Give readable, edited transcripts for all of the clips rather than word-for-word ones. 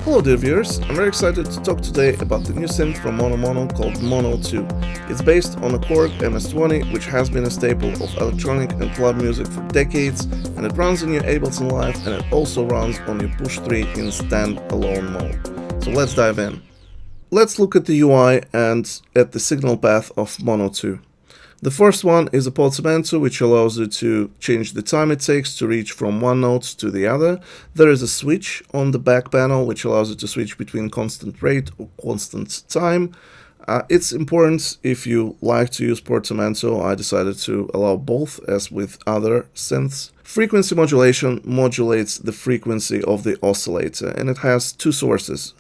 Hello dear viewers, I'm very excited to talk today about the new synth from Mono called Mono 2. It's based on a Korg MS-20, which has been a staple of electronic and club music for decades, and it runs on your Ableton Live, and it also runs on your Push 3 in standalone mode. So let's dive in. Let's look at the UI and at the signal path of Mono 2. The first one is a Portamento, which allows you to change the time it takes to reach from one note to the other. There is a switch on the back panel, which allows you to switch between constant rate or constant time. It's important if you like to use Portamento. I decided to allow both, as with other synths. Frequency modulation modulates the frequency of the oscillator, and it has two sources.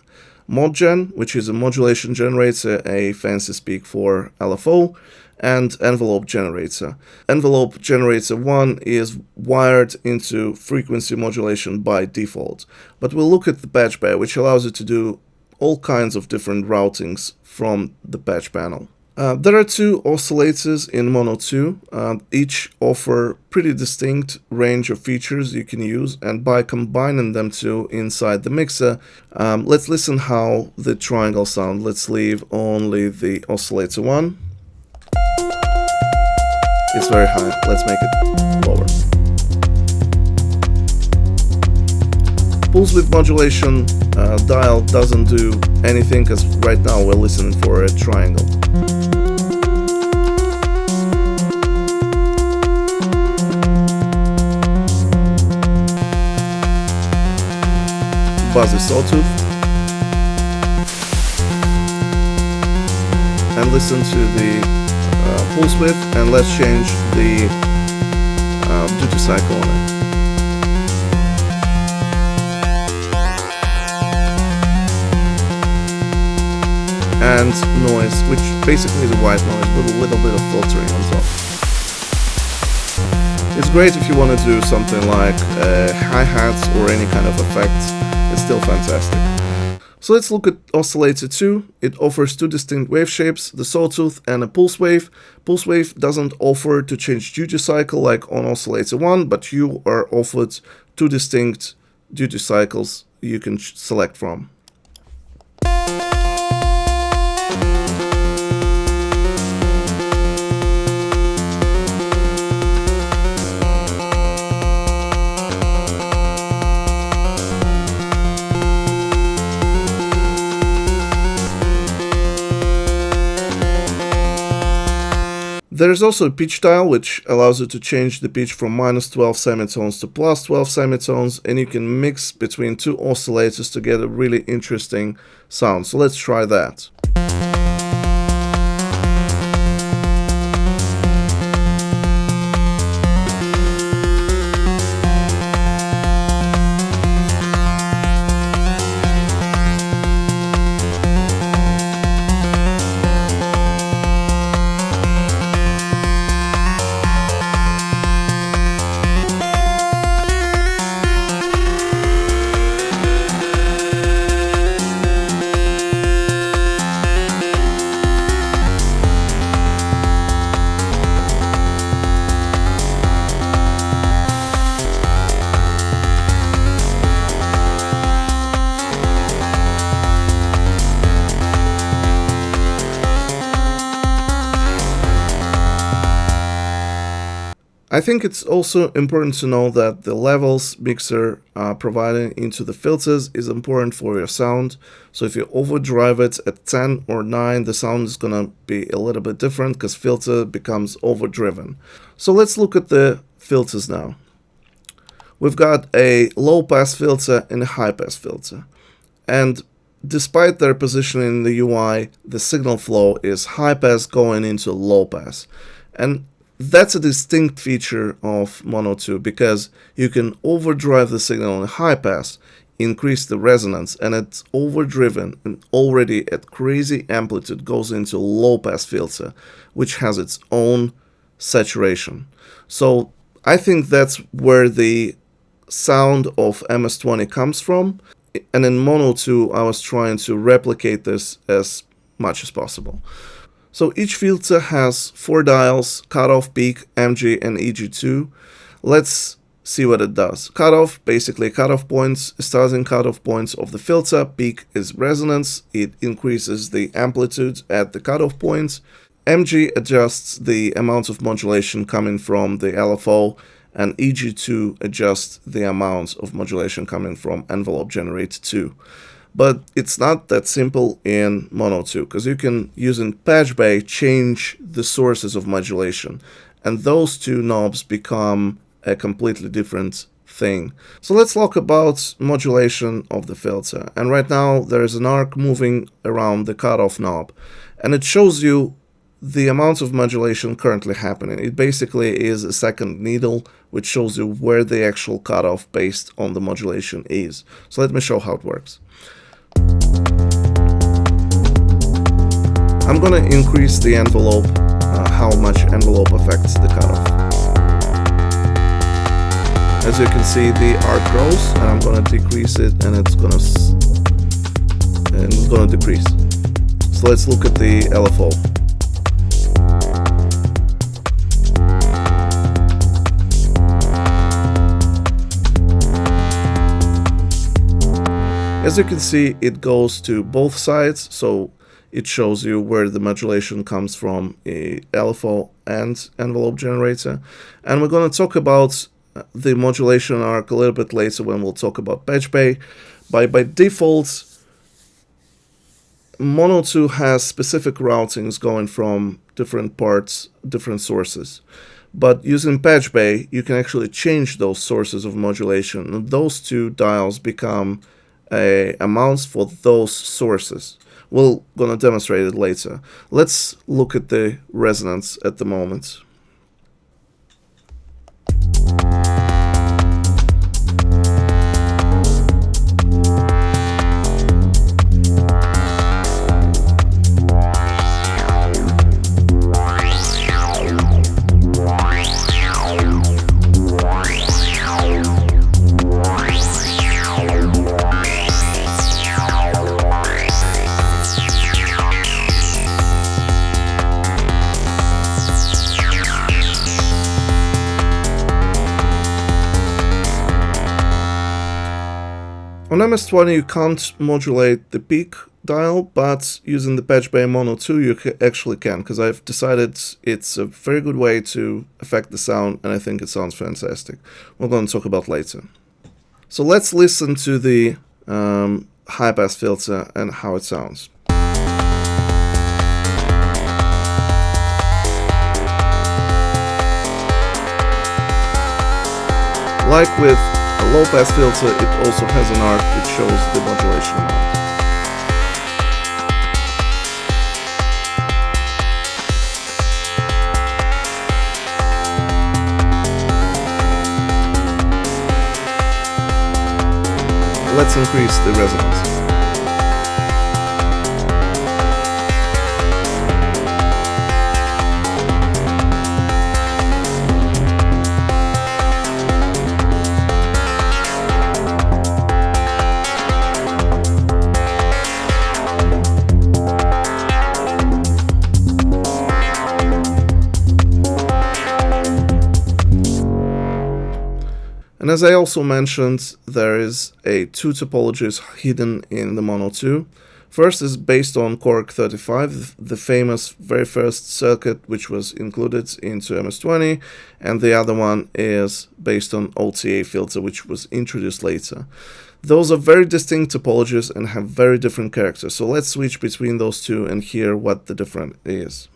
ModGen, which is a modulation generator, a fancy speak for LFO, and envelope generator. Envelope generator 1 is wired into frequency modulation by default, but we'll look at the patch bay, which allows you to do all kinds of different routings from the patch panel. There are two oscillators in Mono 2, each offer pretty distinct range of features you can use, and by combining them two inside the mixer, let's listen how the triangle sound. Let's leave only the oscillator 1. It's very high, let's make it lower. Pulse width modulation dial doesn't do anything, because right now we're listening for a triangle. Buzzy sawtooth. And listen to the pulse width, and let's change the duty cycle on it. And noise, which basically is a white noise with a little bit of filtering on top. It's great if you want to do something like hi-hats or any kind of effects. It's still fantastic. So let's look at Oscillator 2. It offers two distinct wave shapes, the sawtooth and a pulse wave. Pulse wave doesn't offer to change duty cycle like on Oscillator 1, but you are offered two distinct duty cycles you can select from. There is also a pitch dial, which allows you to change the pitch from -12 semitones to +12 semitones, and you can mix between two oscillators to get a really interesting sound. So let's try that. I think it's also important to know that the levels mixer providing into the filters is important for your sound. So if you overdrive it at 10 or 9, the sound is gonna be a little bit different because filter becomes overdriven. So let's look at the filters now. We've got a low-pass filter and a high-pass filter. And despite their position in the UI, the signal flow is high-pass going into low-pass. And that's a distinct feature of Mono 2, because you can overdrive the signal in high pass, increase the resonance, and it's overdriven and already at crazy amplitude goes into low pass filter, which has its own saturation. So I think that's where the sound of MS-20 comes from, and in Mono 2 I was trying to replicate this as much as possible. So each filter has 4 dials: cutoff, peak, MG, and EG2. Let's see what it does. Cutoff, basically cutoff points, starting cutoff points of the filter. Peak is resonance, it increases the amplitude at the cutoff points. MG adjusts the amount of modulation coming from the LFO, and EG2 adjusts the amount of modulation coming from envelope generator 2. But it's not that simple in Mono 2, because you can, using Patch Bay, change the sources of modulation, and those two knobs become a completely different thing. So let's talk about modulation of the filter. And right now there is an arc moving around the cutoff knob, and it shows you the amount of modulation currently happening. It basically is a second needle which shows you where the actual cutoff based on the modulation is. So let me show how it works. I'm gonna increase the envelope, how much envelope affects the cutoff. As you can see, the arc grows, and I'm gonna decrease it, and it's gonna decrease. So let's look at the LFO. As you can see, it goes to both sides, so it shows you where the modulation comes from, a LFO and envelope generator. And we're going to talk about the modulation arc a little bit later when we'll talk about Patch Bay. By default, Mono 2 has specific routings going from different parts, different sources. But using Patch Bay, you can actually change those sources of modulation, and those two dials become amounts for those sources. We're going to demonstrate it later. Let's look at the resonance at the moment. On MS-20 you can't modulate the peak dial, but using the Patch Bay Mono 2 you actually can, because I've decided it's a very good way to affect the sound, and I think it sounds fantastic. We're going to talk about later. So let's listen to the high-pass filter and how it sounds. Like with a low-pass filter, it also has an arc which shows the modulation amount. Let's increase the resonance. And as I also mentioned, there is two topologies hidden in the Mono 2. First is based on K35, the famous very first circuit which was included into MS-20, and the other one is based on OTA filter, which was introduced later. Those are very distinct topologies and have very different characters, so let's switch between those two and hear what the difference is.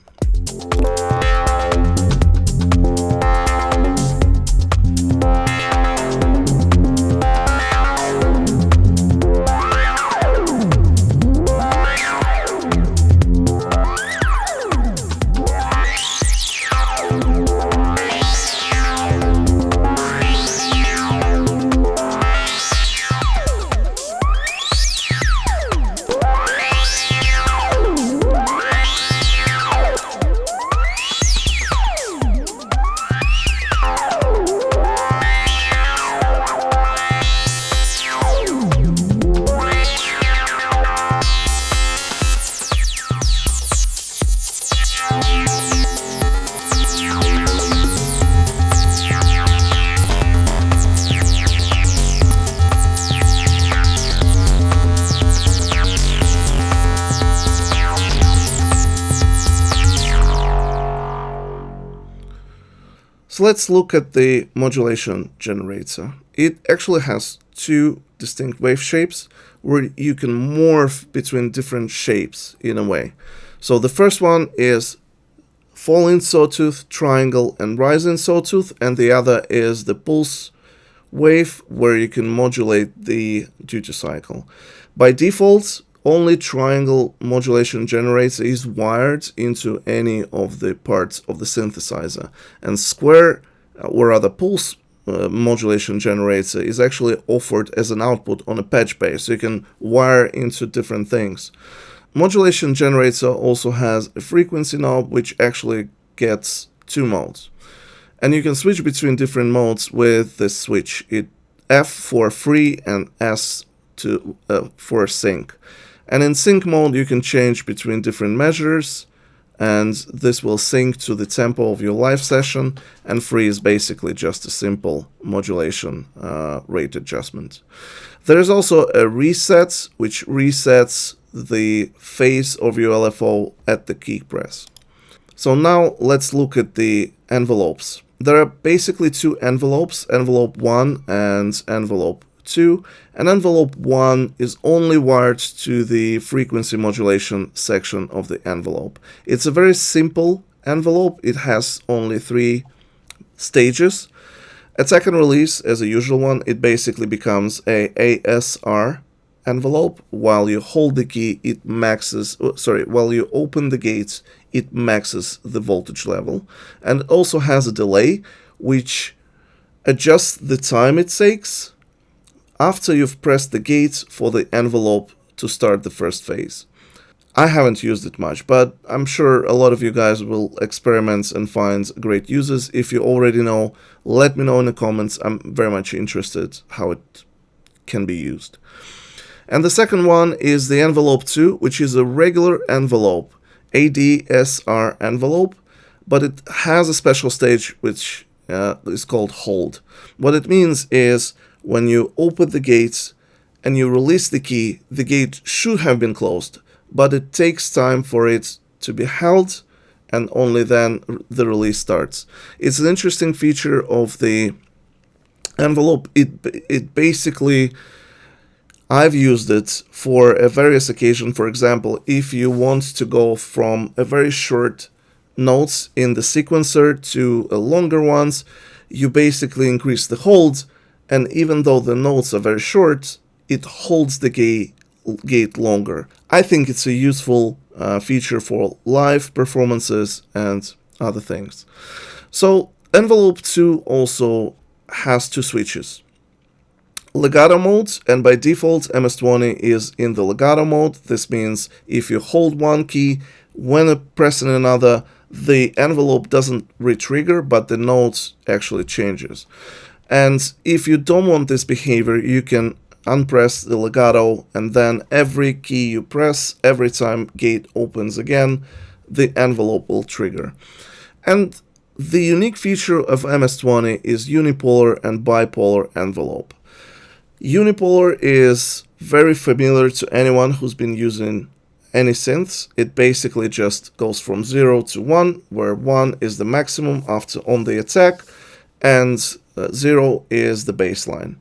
So let's look at the modulation generator. It actually has two distinct wave shapes where you can morph between different shapes in a way. So the first one is falling sawtooth, triangle, and rising sawtooth, and the other is the pulse wave where you can modulate the duty cycle. By default, only triangle modulation generator is wired into any of the parts of the synthesizer, and square or other pulse modulation generator is actually offered as an output on a patch base, so you can wire into different things. Modulation generator also has a frequency knob which actually gets two modes, and you can switch between different modes with this switch. F for free and S for sync. And in sync mode you can change between different measures, and this will sync to the tempo of your live session, and free is basically just a simple modulation rate adjustment. There is also a reset, which resets the phase of your LFO at the kick press. So now let's look at the envelopes. There are basically two envelopes, envelope 1 and envelope 2, and envelope 1 is only wired to the frequency modulation section of the envelope. It's a very simple envelope. It has only 3 stages. Attack and release, as a usual one, it basically becomes a ASR envelope. While you hold the key, it maxes, while you open the gates, it maxes the voltage level. And it also has a delay, which adjusts the time it takes after you've pressed the gate for the envelope to start the first phase. I haven't used it much, but I'm sure a lot of you guys will experiment and find great uses. If you already know, let me know in the comments. I'm very much interested how it can be used. And the second one is the envelope 2, which is a regular envelope, ADSR envelope, but it has a special stage which is called hold. What it means is when you open the gates and you release the key, the gate should have been closed, but it takes time for it to be held, and only then the release starts. It's an interesting feature of the envelope. It basically, I've used it for a various occasions. For example, if you want to go from a very short notes in the sequencer to longer ones, you basically increase the hold, and even though the notes are very short, it holds the gate longer. I think it's a useful feature for live performances and other things. So envelope 2 also has 2 switches. Legato mode, and by default MS-20 is in the legato mode. This means if you hold one key, when pressing another, the envelope doesn't re-trigger, but the note actually changes. And if you don't want this behavior, you can unpress the legato, and then every key you press, every time gate opens again, the envelope will trigger. And the unique feature of MS-20 is unipolar and bipolar envelope. Unipolar is very familiar to anyone who's been using any synths. It basically just goes from 0 to 1, where 1 is the maximum on the attack, and 0 is the baseline.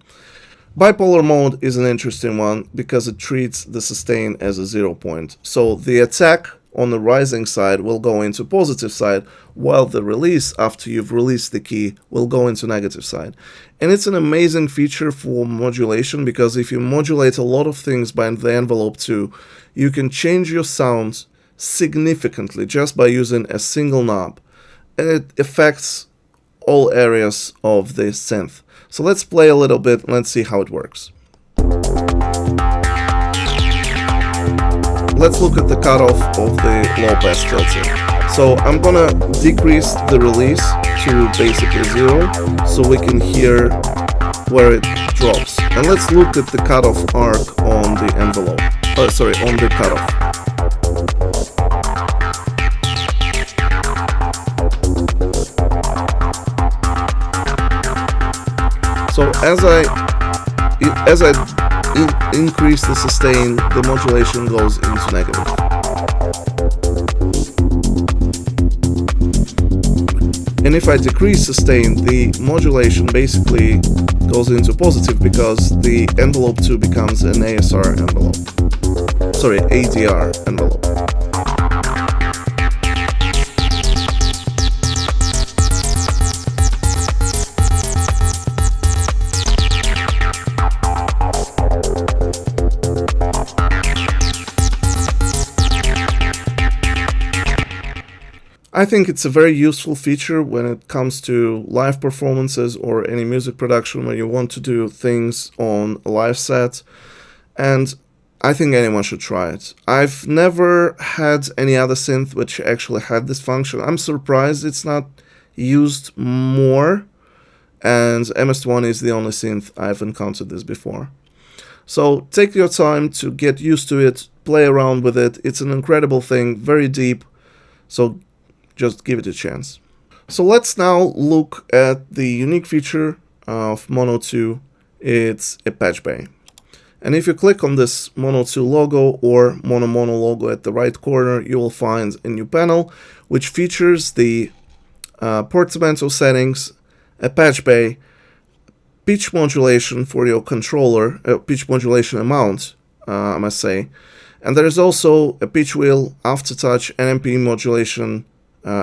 Bipolar mode is an interesting one because it treats the sustain as a 0 point. So the attack on the rising side will go into positive side, while the release after you've released the key will go into negative side. And it's an amazing feature for modulation, because if you modulate a lot of things by the envelope 2, you can change your sound significantly just by using a single knob, and it affects all areas of the synth. So let's play a little bit and let's see how it works. Let's look at the cutoff of the low-pass filter. So I'm gonna decrease the release to basically 0 so we can hear where it drops. And let's look at the cutoff arc on the envelope. On the cutoff. So as I increase the sustain, the modulation goes into negative. And if I decrease sustain, the modulation basically goes into positive because the envelope 2 becomes an ASR envelope. Sorry, ADR envelope. I think it's a very useful feature when it comes to live performances or any music production when you want to do things on a live set, and I think anyone should try it. I've never had any other synth which actually had this function. I'm surprised it's not used more, and MS-20 is the only synth I've encountered this before. So take your time to get used to it, play around with it. It's an incredible thing, very deep, so just give it a chance. So let's now look at the unique feature of Mono 2. It's a patch bay. And if you click on this Mono 2 logo or Mono logo at the right corner, you will find a new panel which features the Portamento settings, a patch bay, pitch modulation for your controller, pitch modulation amount, I must say. And there is also a pitch wheel, aftertouch, and MPE modulation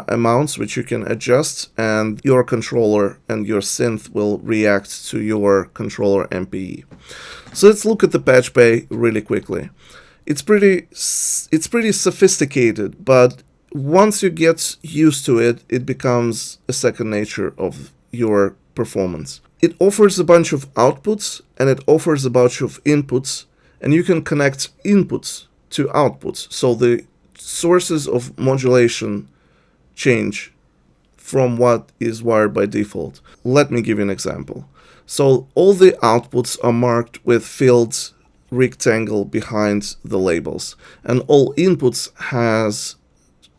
amounts which you can adjust, and your controller and your synth will react to your controller MPE. So let's look at the patch bay really quickly. It's pretty sophisticated, but once you get used to it, it becomes a second nature of your performance. It offers a bunch of outputs and it offers a bunch of inputs, and you can connect inputs to outputs. So the sources of modulation change from what is wired by default. Let me give you an example. So all the outputs are marked with filled rectangle behind the labels, and all inputs has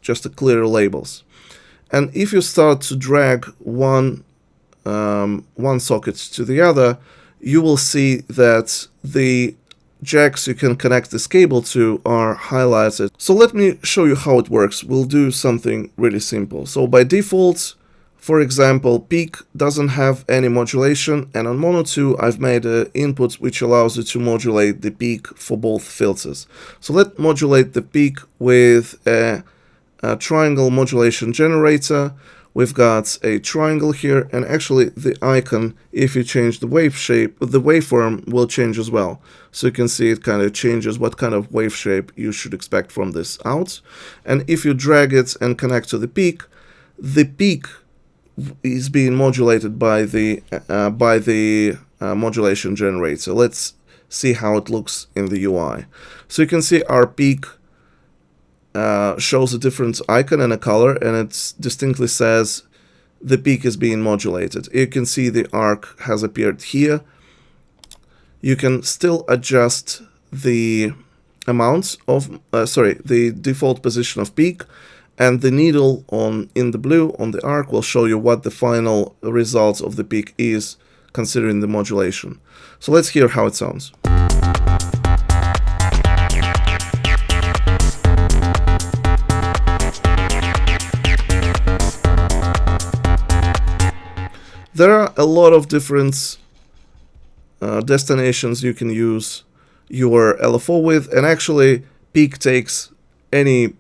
just a clear labels. And if you start to drag one socket to the other, you will see that the jacks you can connect this cable to are highlighted. So let me show you how it works. We'll do something really simple. So by default, for example, peak doesn't have any modulation, and on Mono 2 I've made an input which allows you to modulate the peak for both filters. So let's modulate the peak with a triangle modulation generator. We've got a triangle here, and actually the icon, if you change the wave shape, the waveform will change as well. So you can see it kind of changes what kind of wave shape you should expect from this out. And if you drag it and connect to the peak is being modulated by the modulation generator. Let's see how it looks in the UI. So you can see our peak shows a different icon and a color, and it distinctly says the peak is being modulated. You can see the arc has appeared here. You can still adjust the amount of, the default position of peak, and the needle in the blue on the arc will show you what the final result of the peak is considering the modulation. So let's hear how it sounds. There are a lot of different destinations you can use your LFO with, and actually peak takes any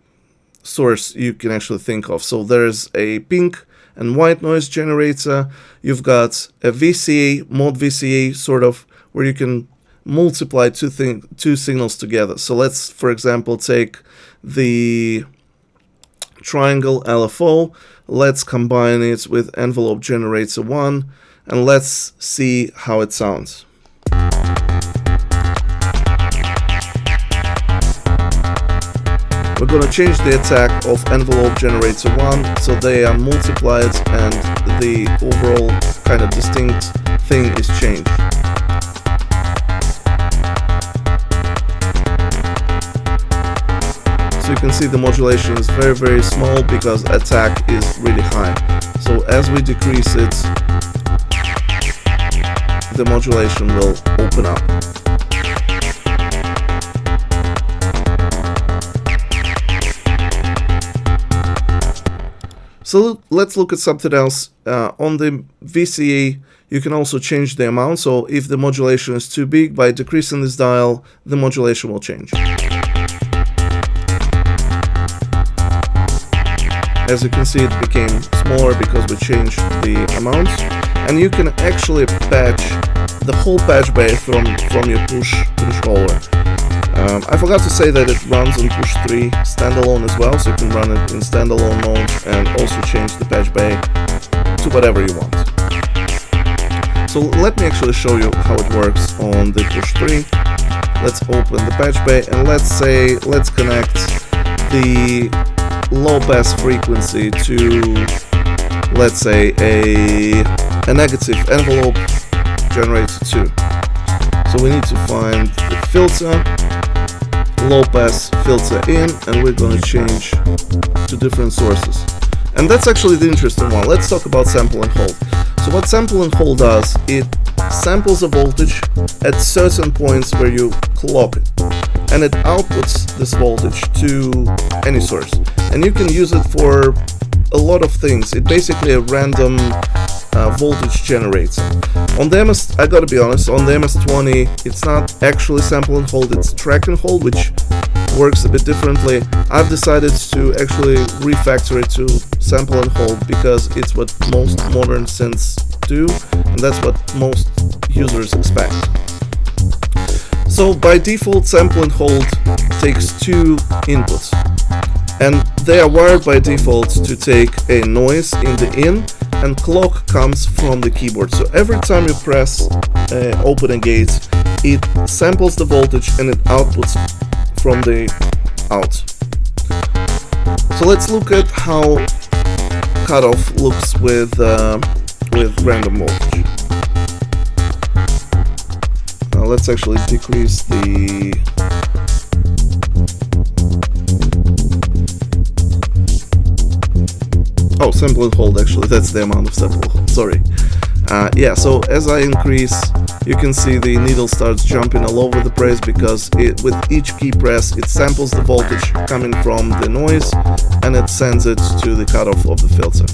source you can actually think of. So there's a pink and white noise generator, you've got a VCA, mod VCA sort of, where you can multiply two signals together. So let's, for example, take the triangle LFO, let's combine it with envelope generator 1, and let's see how it sounds. We're going to change the attack of envelope generator 1 so they are multiplied and the overall kind of distinct thing is changed. So you can see the modulation is very, very small because attack is really high. So as we decrease it, the modulation will open up. So let's look at something else. On the VCA, you can also change the amount. So if the modulation is too big, by decreasing this dial, the modulation will change. As you can see, it became smaller because we changed the amount. And you can actually patch the whole patch bay from your push controller. I forgot to say that it runs on push 3 standalone as well, so you can run it in standalone mode and also change the patch bay to whatever you want. So let me actually show you how it works on the push 3. Let's open the patch bay and let's connect the low pass frequency to, let's say, a negative envelope generator 2. So we need to find the filter, low pass filter in, and we're going to change to different sources. And that's actually the interesting one. Let's talk about sample and hold. So what sample and hold does, it samples a voltage at certain points where you clock it, and it outputs this voltage to any source. And you can use it for a lot of things. It's basically a random voltage generator. On the MS, I gotta be honest, on the MS-20, it's not actually sample and hold, it's track and hold, which works a bit differently. I've decided to actually refactor it to sample and hold because it's what most modern synths do, and that's what most users expect. So by default, sample and hold takes 2 inputs, and they are wired by default to take a noise in the in, and clock comes from the keyboard. So every time you press open a gate, it samples the voltage and it outputs from the out. So let's look at how cutoff looks with random voltage. Let's actually decrease the sample and hold, actually, that's the amount of sample and hold, sorry. Yeah, so as I increase, you can see the needle starts jumping all over the place because with each key press, it samples the voltage coming from the noise and it sends it to the cutoff of the filter.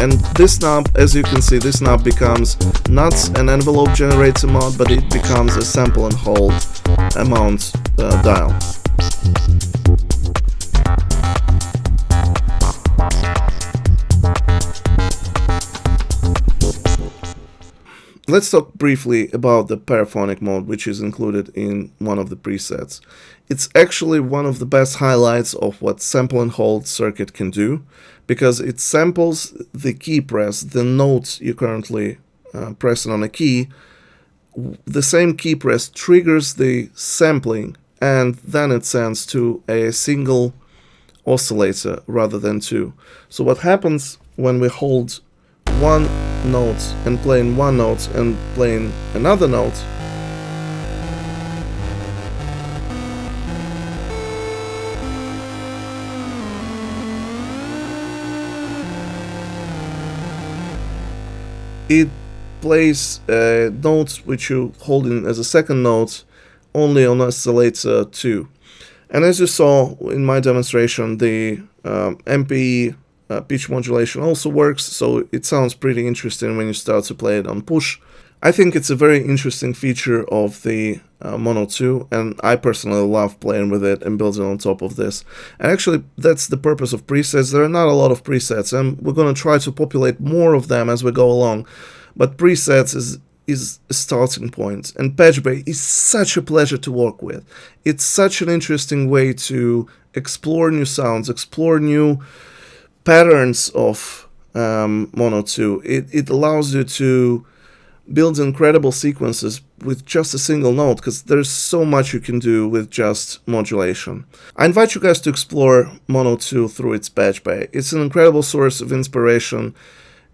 And this knob, as you can see, this knob becomes not an envelope generator mode, but it becomes a sample and hold amount dial. Let's talk briefly about the paraphonic mode, which is included in one of the presets. It's actually one of the best highlights of what sample and hold circuit can do, because it samples the key press, the notes you're currently pressing on a key. The same key press triggers the sampling, and then it sends to a single oscillator rather than 2. So what happens when we hold one note and playing one note and playing another note, it plays notes which you hold in as a second note only on oscillator 2. And as you saw in my demonstration, the MPE pitch modulation also works, so it sounds pretty interesting when you start to play it on push. I think it's a very interesting feature of the Mono 2, and I personally love playing with it and building on top of this. And actually, that's the purpose of presets. There are not a lot of presets, and we're going to try to populate more of them as we go along. But presets is a starting point, and Patch Bay is such a pleasure to work with. It's such an interesting way to explore new sounds, explore new patterns of Mono 2. It allows you to build incredible sequences with just a single note, because there's so much you can do with just modulation. I invite you guys to explore Mono 2 through its Patch Bay. It's an incredible source of inspiration.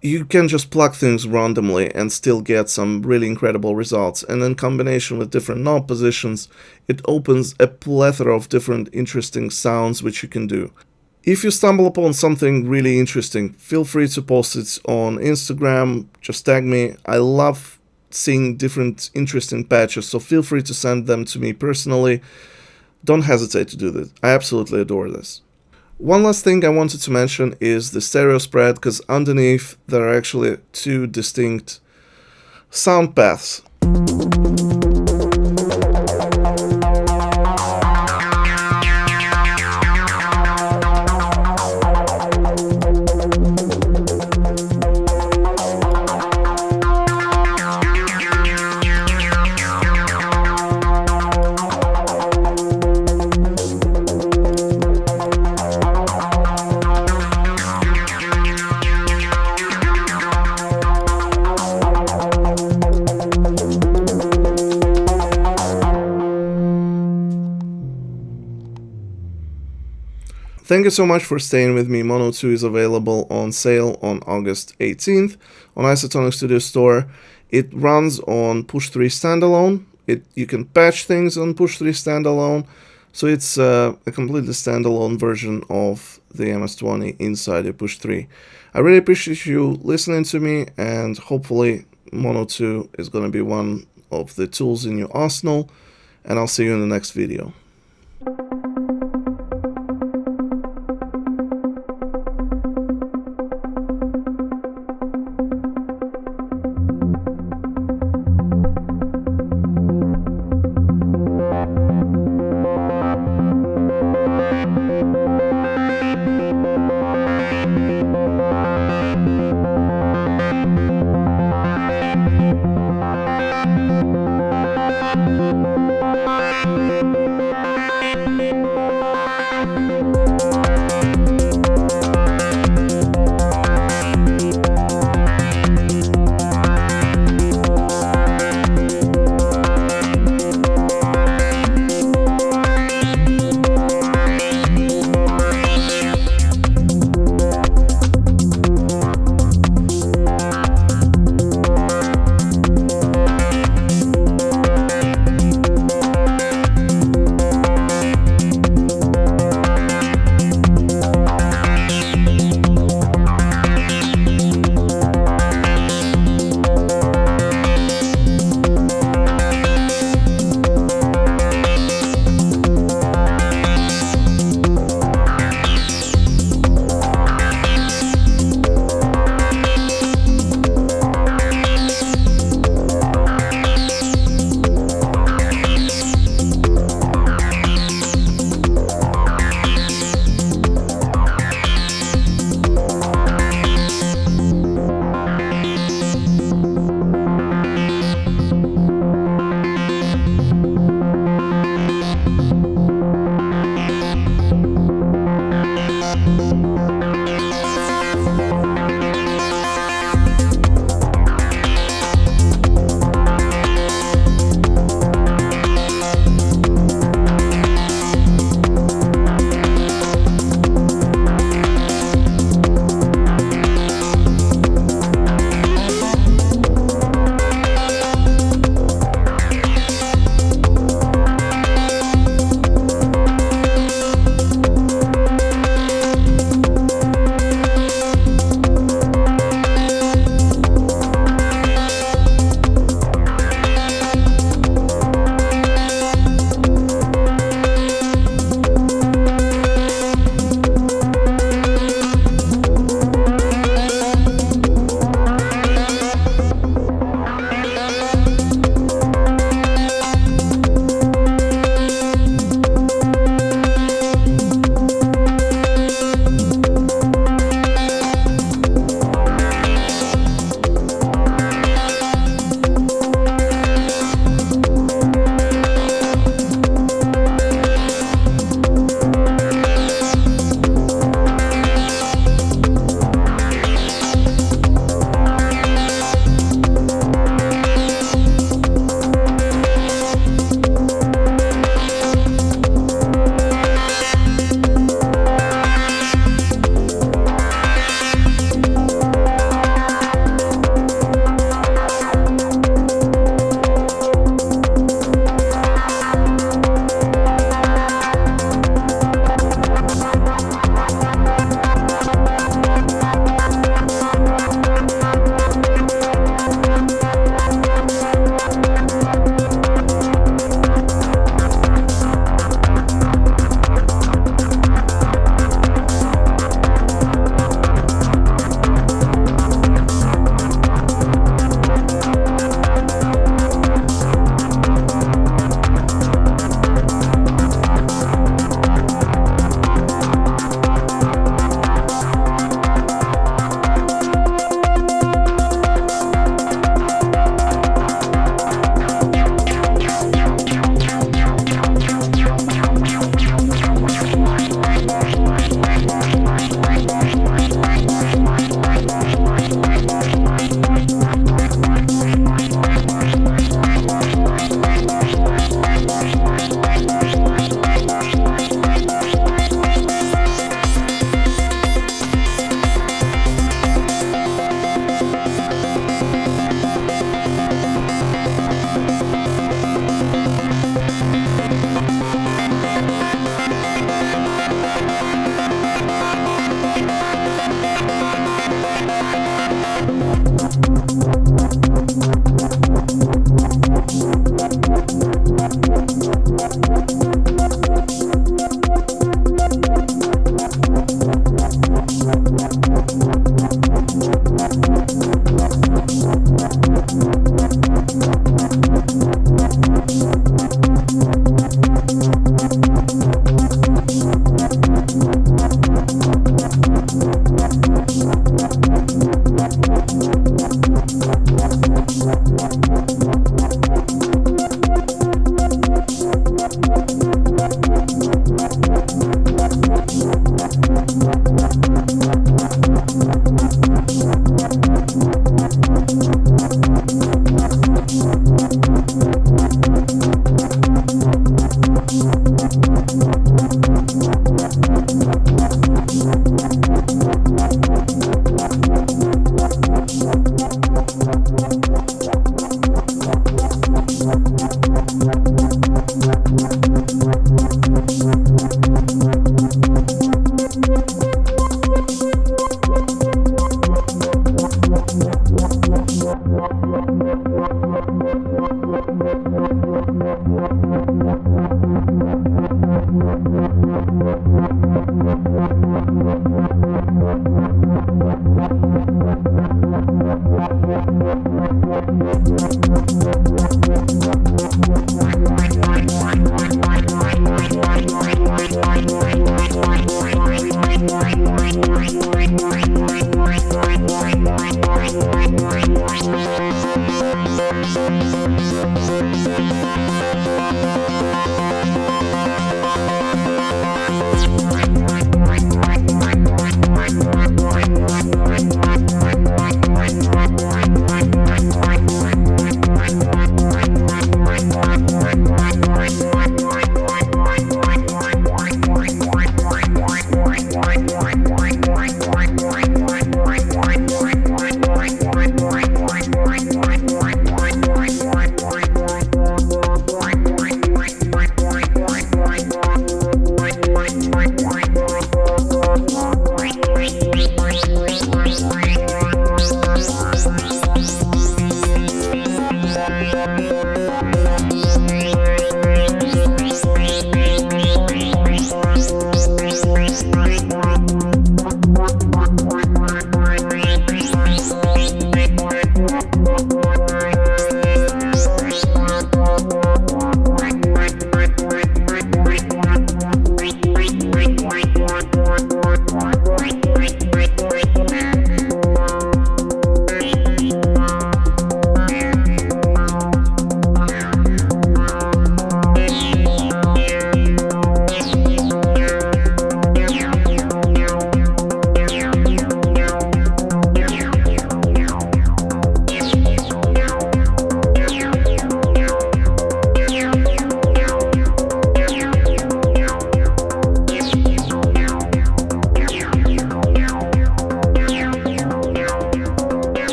You can just plug things randomly and still get some really incredible results, and in combination with different knob positions, it opens a plethora of different interesting sounds which you can do. If you stumble upon something really interesting, feel free to post it on Instagram, just tag me. I love seeing different interesting patches, so feel free to send them to me personally. Don't hesitate to do that. I absolutely adore this. One last thing I wanted to mention is the stereo spread, because underneath there are actually two distinct sound paths. Thank you so much for staying with me. Mono 2 is available on sale on August 18th on Isotonic Studio Store. It runs on Push 3 standalone. You can patch things on Push 3 standalone, so it's a completely standalone version of the MS-20 inside the Push 3. I really appreciate you listening to me, and hopefully Mono 2 is going to be one of the tools in your arsenal, and I'll see you in the next video.